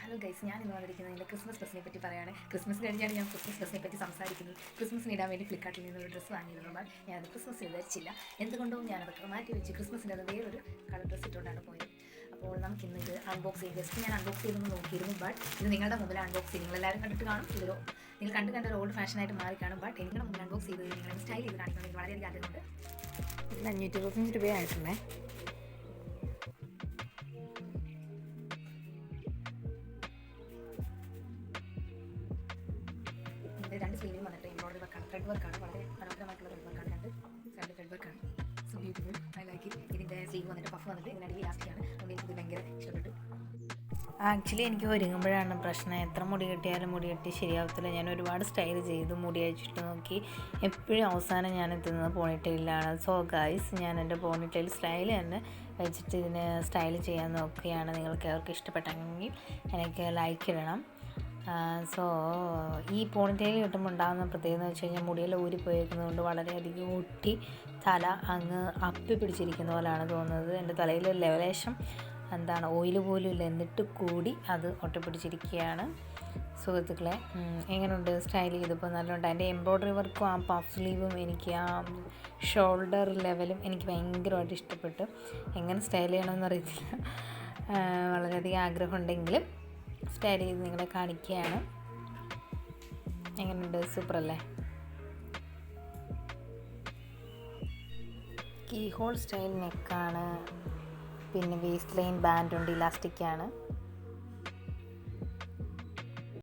Hello guys, ഞാൻ ഇന്ന് വന്നിരിക്കുന്നത് എൻ്റെ ക്രിസ്മസ് ഡ്രസ്സിനെ പറ്റി പറയുകയാണ്. ക്രിസ്മസ് കഴിഞ്ഞാണ് ഞാൻ ക്രിസ്മസ് ഡ്രസ്സിനെ പറ്റി സംസാരിക്കുന്നത്. ക്രിസ്മസിന് ഇടാൻ വേണ്ടി ഫ്ലിപ്കാർട്ടിൽ നിന്ന് ഒരു ഡ്രസ്സ് വാങ്ങിയിരുന്നത്. ഞാനത് ക്രിസ്മസിന് ധരിച്ചില്ല. എന്തുകൊണ്ടും ഞാനതൊക്കെ മാറ്റി വെച്ച് ക്രിസ്മസിൻ്റെ അത് വേറൊരു കളർ ഡ്രസ്സ് ഇട്ടുകൊണ്ടാണ് പോയത്. അപ്പോൾ നമുക്കിന്ന് ഇത് അൺബോക്സ് ചെയ്ത് ജസ്റ്റ് ഞാൻ അൺബോക്സ് ചെയ്തൊന്ന് നോക്കിയിരുന്നു. ബട്ട് ഇത് നിങ്ങളുടെ മുമ്പിൽ അൺബോക്സ് ചെയ്ത് നിങ്ങളെല്ലാവരും കണ്ടിട്ട് കാണും. ഇതൊരു നിങ്ങൾ കണ്ട ഒരു ഓൾഡ് ഫാഷനായിട്ട് മാറി കാണും. ബട്ട് നിങ്ങളുടെ മുമ്പിൽ അൺബോക്സ് ചെയ്ത് നിങ്ങളെ സ്റ്റൈൽ ചെയ്ത് കാണിക്കണം. എനിക്ക് വളരെയധികം ആഗ്രഹമുണ്ട്. ഇതിന് 525 രൂപയായിട്ടുണ്ടേ. രണ്ട് സ്ലീവിൽ വന്നിട്ട് എംബ്രോയിഡറി വർക്കാണ്, ത്രെഡ് വർക്കാണ്, വളരെ മനോഹരമായിട്ടുള്ള ത്രെഡ് വർക്കാണ്. രണ്ട് സൈഡ് ത്രെഡ് വർക്കാണ്. So beautiful, I like it. ഇതിൻ്റെ സ്ലീവ് വന്നിട്ട് പഫ് വന്നിട്ട് ഇതിനടിയിൽ ലാസ്റ്റിയാണ്. അതുകൊണ്ട് എനിക്കിത് ഭയങ്കര ഇഷ്ടപ്പെട്ടു. ആക്ച്വലി എനിക്ക് ഒരുങ്ങുമ്പോഴാണ് പ്രശ്നം. എത്ര മുടി കെട്ടിയാലും മുടി കെട്ടി ശരിയാവത്തില്ല. ഞാൻ ഒരുപാട് സ്റ്റൈൽ ചെയ്തു, മുടി അയച്ചിട്ട് നോക്കി. എപ്പോഴും അവസാനം ഞാൻ എത്തുന്നത് പോണിറ്റെയിലാണ്. സോ ഗൈസ്, ഞാൻ എൻ്റെ പോണിറ്റെയിൽ സ്റ്റൈൽ തന്നെ വെച്ചിട്ട് ഇതിന് സ്റ്റൈൽ ചെയ്യാൻ നോക്കുകയാണ്. നിങ്ങൾക്ക് അവർക്ക് ഇഷ്ടപ്പെട്ടെങ്കിൽ എനിക്ക് ലൈക്ക് ഇടണം. സോ ഈ പോണിറ്റെയിൽ കിട്ടുമ്പോൾ ഉണ്ടാകുന്ന പ്രത്യേകത എന്ന് വെച്ച് കഴിഞ്ഞാൽ മുടിയെല്ലാം ഊരിപ്പോയിരിക്കുന്നതുകൊണ്ട് വളരെയധികം ഒട്ടി തല അങ്ങ് അപ്പി പിടിച്ചിരിക്കുന്ന പോലെയാണ് തോന്നുന്നത്. എൻ്റെ തലയിൽ ലെവലേശം ഓയിൽ പോലും ഇല്ല, എന്നിട്ട് കൂടി അത് ഒട്ടിപ്പിടിച്ചിരിക്കുകയാണ്. സുഹൃത്തുക്കളെ, എങ്ങനെയുണ്ട് സ്റ്റൈൽ ചെയ്തപ്പോൾ? നല്ലുണ്ട്. അതിൻ്റെ എംബ്രോയ്ഡറി വർക്കും ആ പഫ് സ്ലീവും എനിക്ക് ആ ഷോൾഡർ ലെവലും എനിക്ക് ഭയങ്കരമായിട്ട് ഇഷ്ടപ്പെട്ടു. എങ്ങനെ സ്റ്റൈൽ ചെയ്യണമെന്ന് അറിയത്തില്ല. വളരെയധികം ആഗ്രഹമുണ്ടെങ്കിലും സ്റ്റൈൽ ചെയ്ത് നിങ്ങളെ കാണിക്കുകയാണ്. എങ്ങനെയുണ്ട്? സൂപ്പറല്ലേ? കീ ഹോൾ സ്റ്റൈൽ നെക്കാണ്, പിന്നെ വേസ്റ്റ് ലൈൻ ബാൻഡ് ഉണ്ട്, ഇലാസ്റ്റിക്കാണ്.